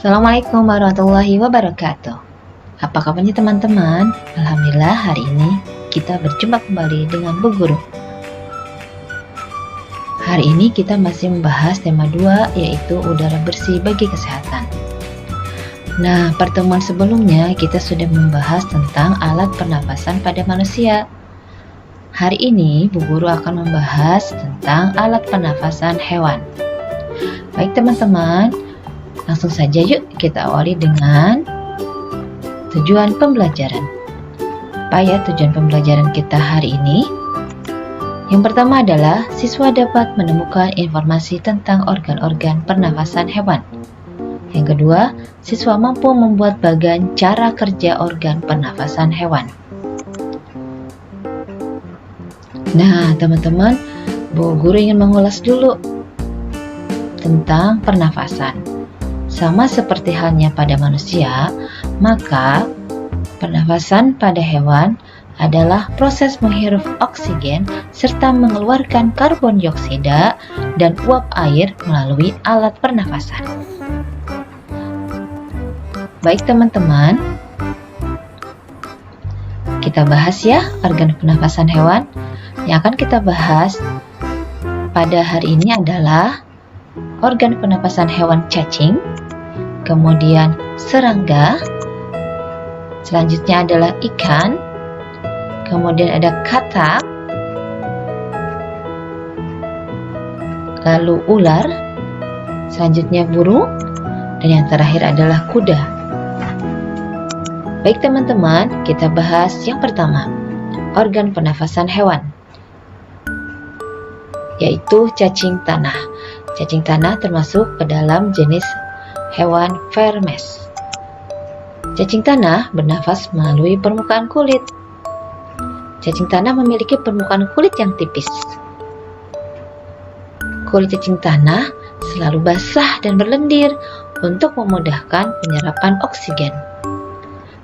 Assalamualaikum warahmatullahi wabarakatuh. Apa kabarnya teman-teman? Alhamdulillah hari ini kita berjumpa kembali dengan Bu Guru. Hari ini kita masih membahas tema 2, yaitu udara bersih bagi kesehatan. Nah, pertemuan sebelumnya kita sudah membahas tentang alat pernapasan pada manusia. Hari ini Bu Guru akan membahas tentang alat pernapasan hewan. Baik teman-teman, langsung saja yuk kita awali dengan tujuan pembelajaran. Apa ya tujuan pembelajaran kita hari ini? Yang pertama adalah siswa dapat menemukan informasi tentang organ-organ pernafasan hewan. Yang kedua, siswa mampu membuat bagan cara kerja organ pernafasan hewan. Nah, teman-teman, Bu Guru ingin mengulas dulu tentang pernafasan. Sama seperti halnya pada manusia, maka pernafasan pada hewan adalah proses menghirup oksigen serta mengeluarkan karbon dioksida dan uap air melalui alat pernafasan. Baik teman-teman, kita bahas ya organ pernafasan hewan. Yang akan kita bahas pada hari ini adalah organ pernapasan hewan cacing, kemudian serangga, selanjutnya adalah ikan, kemudian ada katak, lalu ular, selanjutnya burung, dan yang terakhir adalah kuda. Baik teman-teman, kita bahas yang pertama, organ pernafasan hewan, yaitu cacing tanah. Cacing tanah termasuk ke dalam jenis hewan vermes. Cacing tanah bernafas melalui permukaan kulit. Cacing tanah memiliki permukaan kulit yang tipis. Kulit cacing tanah selalu basah dan berlendir untuk memudahkan penyerapan oksigen.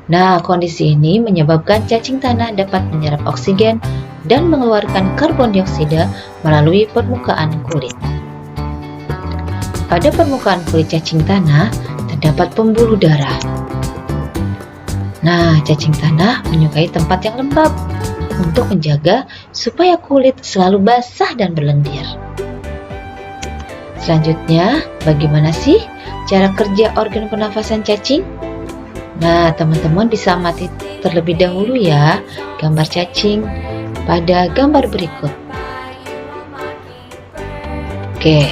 Nah, kondisi ini menyebabkan cacing tanah dapat menyerap oksigen dan mengeluarkan karbon dioksida melalui permukaan kulit. Pada permukaan kulit cacing tanah terdapat pembuluh darah. Nah, cacing tanah menyukai tempat yang lembab untuk menjaga supaya kulit selalu basah dan berlendir. Selanjutnya, bagaimana sih cara kerja organ pernafasan cacing? Nah, teman-teman bisa amati terlebih dahulu ya gambar cacing pada gambar berikut. Oke,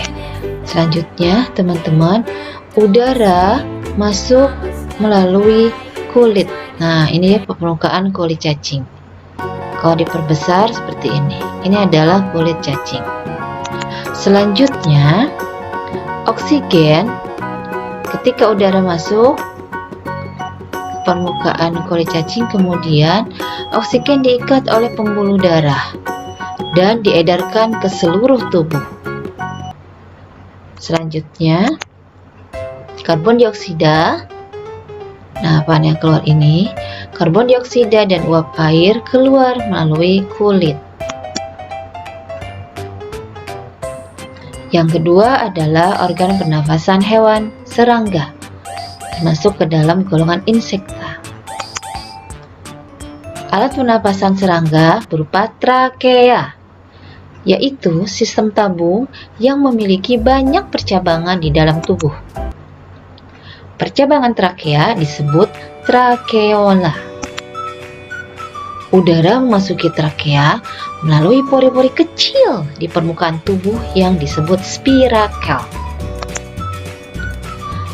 selanjutnya teman-teman, udara masuk melalui kulit. Nah, ini ya permukaan kulit cacing. Kalau diperbesar seperti ini. Ini adalah kulit cacing. Selanjutnya, oksigen ketika udara masuk permukaan kulit cacing, kemudian oksigen diikat oleh pembuluh darah dan diedarkan ke seluruh tubuh. Selanjutnya, karbon dioksida. Nah, apa yang keluar ini? Karbon dioksida dan uap air keluar melalui kulit. Yang kedua adalah organ pernafasan hewan serangga, termasuk ke dalam golongan insekta. Alat pernapasan serangga berupa trakea, yaitu sistem tabung yang memiliki banyak percabangan di dalam tubuh. Percabangan trakea disebut trakeola. Udara memasuki trakea melalui pori-pori kecil di permukaan tubuh yang disebut spirakel.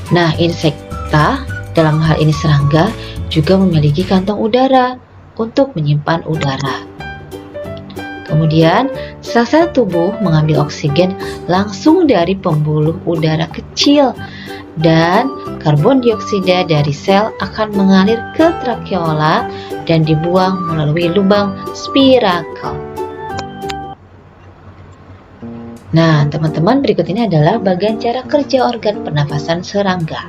Nah, insekta, dalam hal ini serangga, juga memiliki kantong udara untuk menyimpan udara. Kemudian, sel-sel tubuh mengambil oksigen langsung dari pembuluh udara kecil dan karbon dioksida dari sel akan mengalir ke trakeola dan dibuang melalui lubang spirakel. Nah, teman-teman, berikut ini adalah bagian cara kerja organ pernafasan serangga.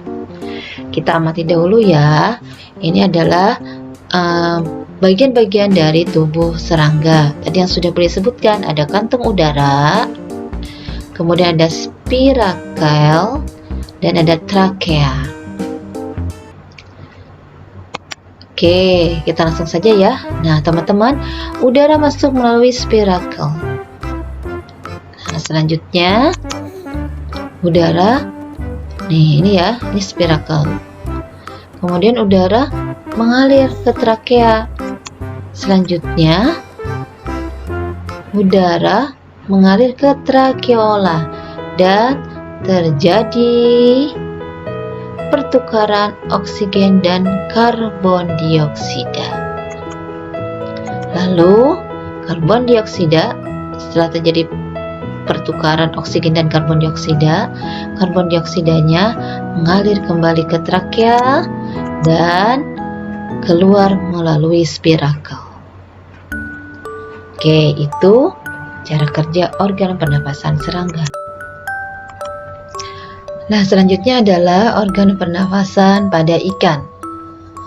Kita amati dahulu ya. Ini adalah bagian-bagian dari tubuh serangga. Tadi yang sudah boleh sebutkan, ada kantung udara, kemudian ada spirakel, dan ada trakea. Oke, kita langsung saja ya. Nah, teman-teman, udara masuk melalui spirakel. Nah, selanjutnya udara, nih ini ya, ini spirakel. Kemudian udara mengalir ke trakea. Selanjutnya udara mengalir ke trakeola dan terjadi pertukaran oksigen dan karbon dioksida. Lalu karbon dioksida, setelah terjadi pertukaran oksigen dan karbon dioksidanya mengalir kembali ke trakea dan keluar melalui spirakel. Oke, itu cara kerja organ pernapasan serangga. Nah, selanjutnya adalah organ pernafasan pada ikan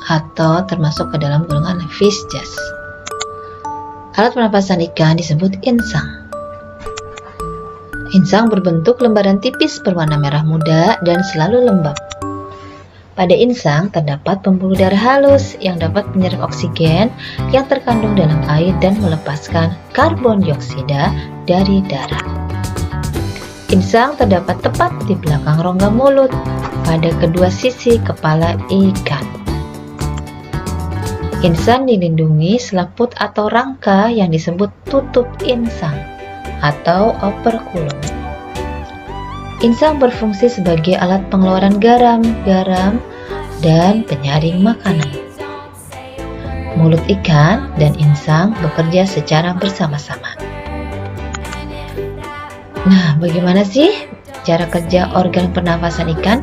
atau termasuk ke dalam golongan fishes. Alat pernapasan ikan disebut insang. Insang berbentuk lembaran tipis berwarna merah muda dan selalu lembab. Pada insang terdapat pembuluh darah halus yang dapat menyerap oksigen yang terkandung dalam air dan melepaskan karbon dioksida dari darah. Insang terdapat tepat di belakang rongga mulut pada kedua sisi kepala ikan. Insang dilindungi selaput atau rangka yang disebut tutup insang atau operkulum. Insang berfungsi sebagai alat pengeluaran garam dan penyaring makanan. Mulut ikan dan insang bekerja secara bersama-sama. Nah, bagaimana sih cara kerja organ pernafasan ikan?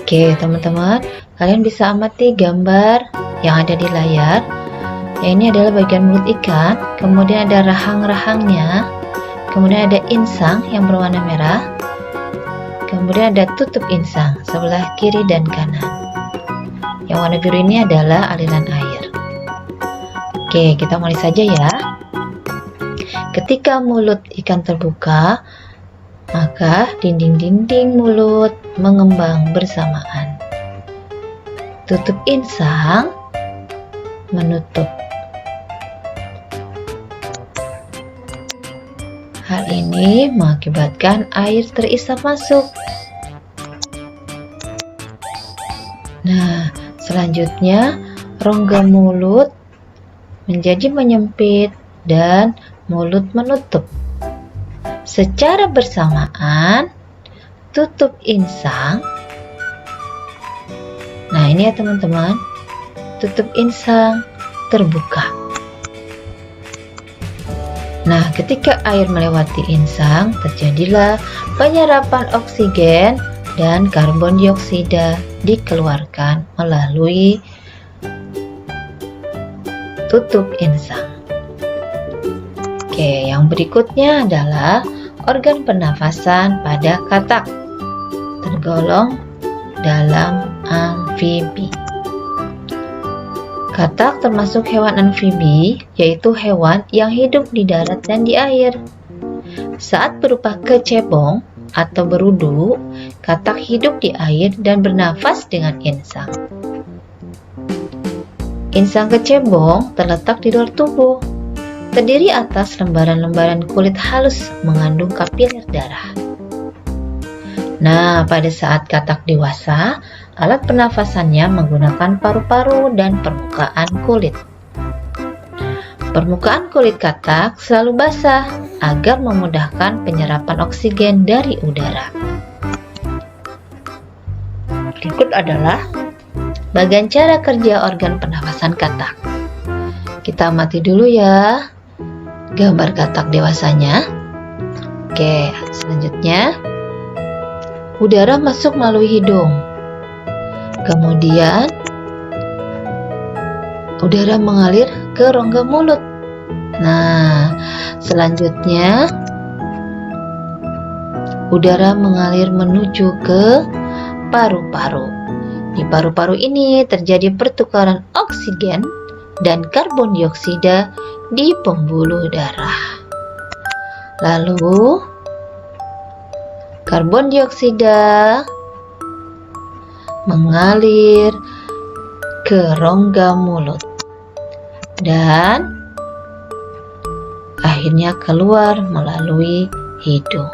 Oke, teman-teman, kalian bisa amati gambar yang ada di layar. Ya, ini adalah bagian mulut ikan, kemudian ada rahang-rahangnya, kemudian ada insang yang berwarna merah, kemudian ada tutup insang sebelah kiri dan kanan. Yang warna biru ini adalah aliran air. Oke, kita mulai saja ya. Ketika mulut ikan terbuka, maka dinding-dinding mulut mengembang bersamaan. Tutup insang menutup. Hal ini mengakibatkan air terisap masuk. Nah, selanjutnya rongga mulut menjadi menyempit dan mulut menutup. Secara bersamaan, tutup insang. Nah, ini ya teman-teman, tutup insang terbuka. Nah, ketika air melewati insang, terjadilah penyerapan oksigen dan karbon dioksida dikeluarkan melalui tutup insang. Oke, yang berikutnya adalah organ pernafasan pada katak, tergolong dalam amfibi. Katak termasuk hewan amfibi, yaitu hewan yang hidup di darat dan di air. Saat berupa kecebong atau berudu, katak hidup di air dan bernafas dengan insang. Insang kecebong terletak di luar tubuh, terdiri atas lembaran-lembaran kulit halus mengandung kapiler darah. Nah, pada saat katak dewasa, alat pernafasannya menggunakan paru-paru dan permukaan kulit. Permukaan kulit katak selalu basah agar memudahkan penyerapan oksigen dari udara. Berikut adalah bagian cara kerja organ pernafasan katak. Kita amati dulu ya gambar katak dewasanya. Oke, selanjutnya udara masuk melalui hidung. Kemudian udara mengalir ke rongga mulut. Nah, selanjutnya udara mengalir menuju ke paru-paru. Di paru-paru ini terjadi pertukaran oksigen dan karbon dioksida di pembuluh darah. Lalu karbon dioksida mengalir ke rongga mulut dan akhirnya keluar melalui hidung.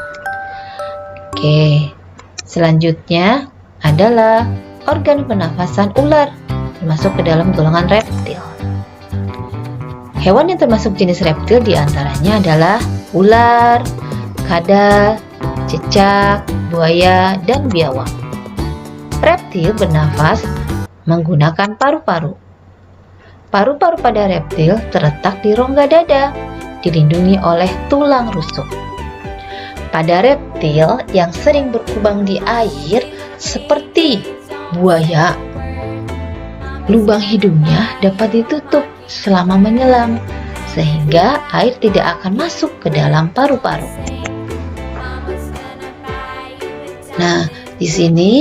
Oke, selanjutnya adalah organ pernafasan ular, termasuk ke dalam golongan reptil. Hewan yang termasuk jenis reptil diantaranya adalah ular, kadal, cicak, buaya, dan biawak. Reptil bernafas menggunakan paru-paru. Paru-paru pada reptil terletak di rongga dada, dilindungi oleh tulang rusuk. Pada reptil yang sering berkubang di air seperti buaya, lubang hidungnya dapat ditutup selama menyelam sehingga air tidak akan masuk ke dalam paru-paru. Nah, di sini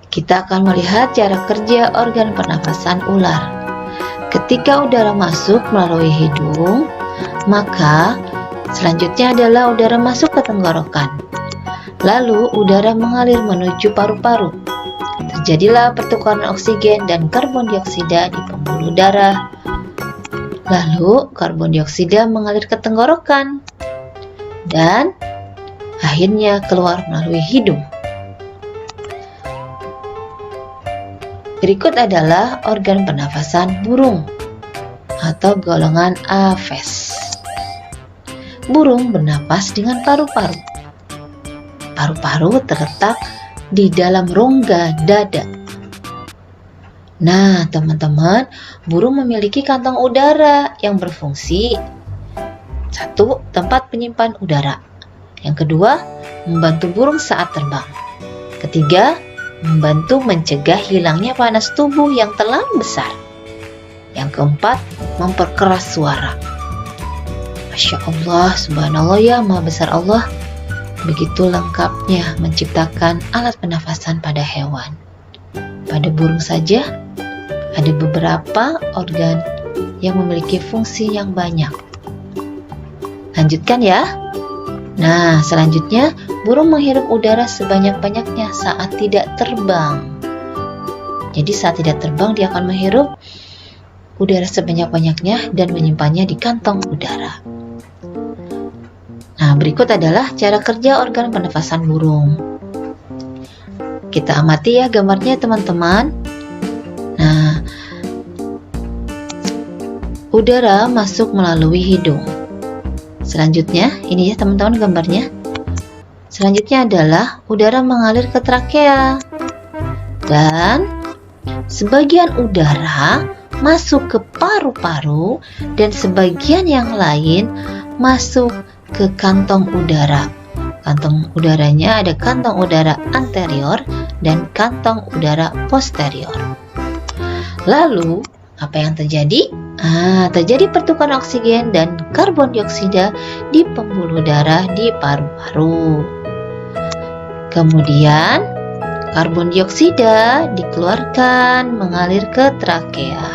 kita akan melihat cara kerja organ pernafasan ular. Ketika udara masuk melalui hidung, maka selanjutnya adalah udara masuk ke tenggorokan. Lalu udara mengalir menuju paru-paru. Terjadilah pertukaran oksigen dan karbon dioksida di pembuluh darah. Lalu karbon dioksida mengalir ke tenggorokan dan akhirnya keluar melalui hidung. Berikut adalah organ pernafasan burung atau golongan Aves. Burung bernapas dengan paru-paru. Paru-paru terletak di dalam rongga dada. Nah, teman-teman, burung memiliki kantong udara yang berfungsi: satu, tempat penyimpan udara. Yang kedua, membantu burung saat terbang. Ketiga, membantu mencegah hilangnya panas tubuh yang terlalu besar. Yang keempat, memperkeras suara. Masya Allah, subhanallah ya, maha besar Allah. Begitu lengkapnya menciptakan alat pernafasan pada hewan. Pada burung saja, ada beberapa organ yang memiliki fungsi yang banyak. Lanjutkan ya. Nah, selanjutnya, burung menghirup udara sebanyak-banyaknya saat tidak terbang. Jadi saat tidak terbang, dia akan menghirup udara sebanyak-banyaknya dan menyimpannya di kantong udara. Nah, berikut adalah cara kerja organ pernafasan burung. Kita amati ya gambarnya, teman-teman. Nah, udara masuk melalui hidung. Selanjutnya, ini ya teman-teman gambarnya. Selanjutnya adalah udara mengalir ke trakea. Dan sebagian udara masuk ke paru-paru dan sebagian yang lain masuk ke kantong udara. Kantong udaranya ada kantong udara anterior dan kantong udara posterior. Lalu, apa yang terjadi? Terjadi pertukaran oksigen dan karbon dioksida di pembuluh darah di paru-paru. Kemudian, karbon dioksida dikeluarkan mengalir ke trakea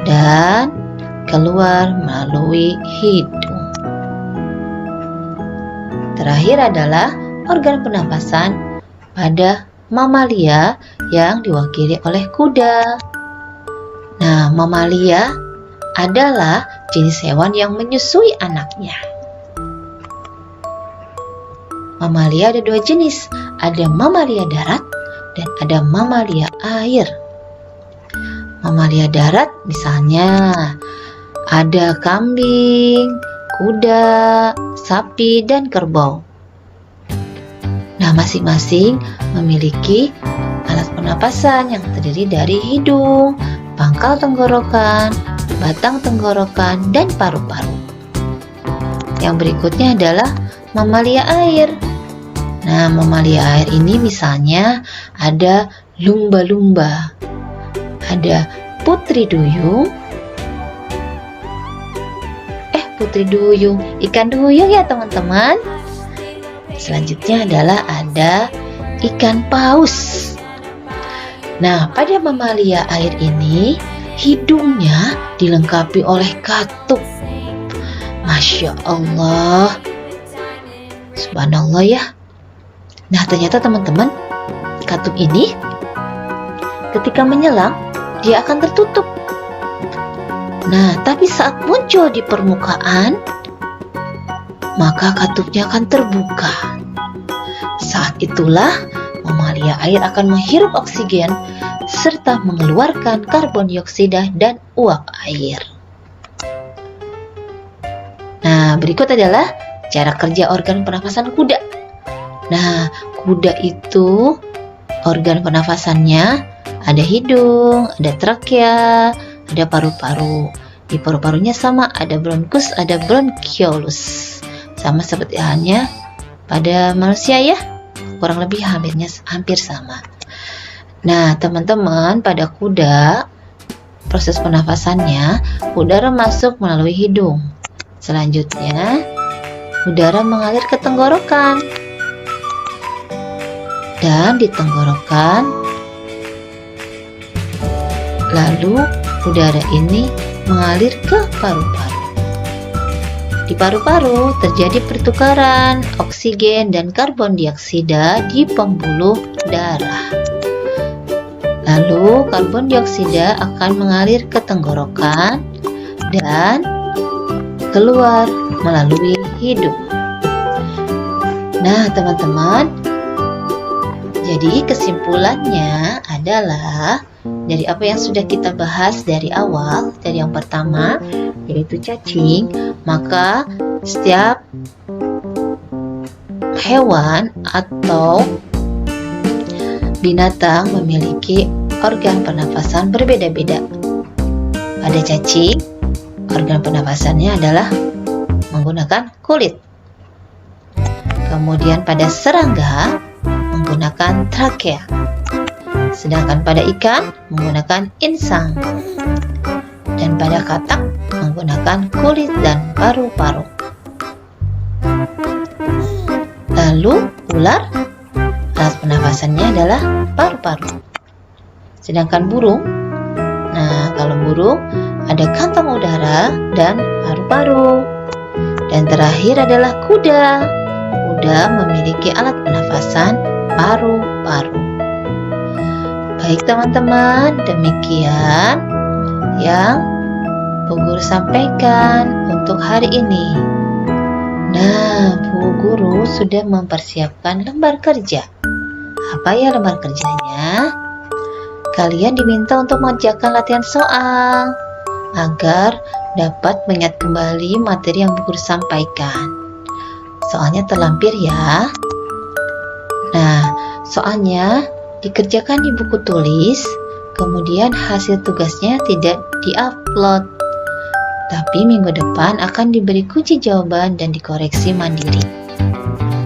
dan keluar melalui hidung. Terakhir adalah organ pernapasan pada mamalia yang diwakili oleh kuda. Nah, mamalia adalah jenis hewan yang menyusui anaknya. Mamalia ada dua jenis, ada mamalia darat dan ada mamalia air. Mamalia darat misalnya ada kambing, kuda, sapi, dan kerbau. Nah, masing-masing memiliki alat pernapasan yang terdiri dari hidung, pangkal tenggorokan, batang tenggorokan, dan paru-paru. Yang berikutnya adalah mamalia air. Nah, mamalia air ini misalnya ada lumba-lumba, ada putri duyung, ikan duyung ya teman-teman. Selanjutnya adalah ada ikan paus. Nah, pada mamalia air ini hidungnya dilengkapi oleh katup. Masya Allah, subhanallah ya. Nah, ternyata teman-teman, katup ini ketika menyelam, dia akan tertutup. Nah, tapi saat muncul di permukaan, maka katupnya akan terbuka. Saat itulah mamalia air akan menghirup oksigen serta mengeluarkan karbon dioksida dan uap air. Nah, berikut adalah cara kerja organ pernafasan kuda. Nah, kuda itu organ pernafasannya ada hidung, ada trakea, ada paru-paru. Di paru-parunya sama, ada bronkus, ada bronchiolus. Sama seperti halnya pada manusia ya, kurang lebih hampir sama. Nah, teman-teman, pada kuda proses pernafasannya udara masuk melalui hidung. Selanjutnya, udara mengalir ke tenggorokan. Dan di tenggorokan, lalu udara ini mengalir ke paru-paru. Di paru-paru terjadi pertukaran oksigen dan karbon dioksida di pembuluh darah. Lalu karbon dioksida akan mengalir ke tenggorokan dan keluar melalui hidung. Nah, teman-teman, jadi kesimpulannya adalah dari apa yang sudah kita bahas dari awal, dari yang pertama yaitu cacing, maka setiap hewan atau binatang memiliki organ pernafasan berbeda-beda. Pada cacing, organ pernafasannya adalah menggunakan kulit. Kemudian pada serangga menggunakan trakea. Sedangkan pada ikan menggunakan insang. Dan pada katak menggunakan kulit dan paru-paru. Lalu ular, alat pernafasannya adalah paru-paru. Sedangkan burung, nah kalau burung ada kantong udara dan paru-paru. Dan terakhir adalah kuda. Kuda memiliki alat pernafasan paru-paru. Baik teman-teman, demikian yang Bu Guru sampaikan untuk hari ini. Nah, Bu Guru sudah mempersiapkan lembar kerja. Apa ya lembar kerjanya? Kalian diminta untuk mengerjakan latihan soal agar dapat mengingat kembali materi yang Bu Guru sampaikan. Soalnya terlampir ya. Nah, soalnya dikerjakan di buku tulis, kemudian hasil tugasnya tidak diupload. Tapi minggu depan akan diberi kunci jawaban dan dikoreksi mandiri.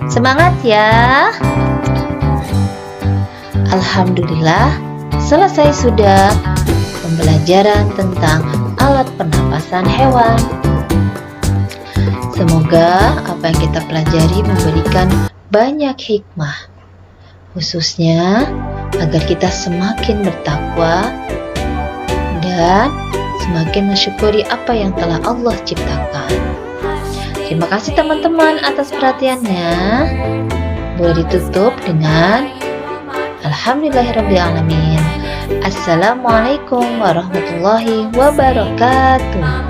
Semangat ya! Alhamdulillah, selesai sudah pembelajaran tentang alat pernapasan hewan. Semoga apa yang kita pelajari memberikan banyak hikmah, khususnya agar kita semakin bertakwa dan semakin mensyukuri apa yang telah Allah ciptakan. Terima kasih teman-teman atas perhatiannya. Boleh ditutup dengan Alhamdulillahirrabbilalamin. Assalamualaikum warahmatullahi wabarakatuh.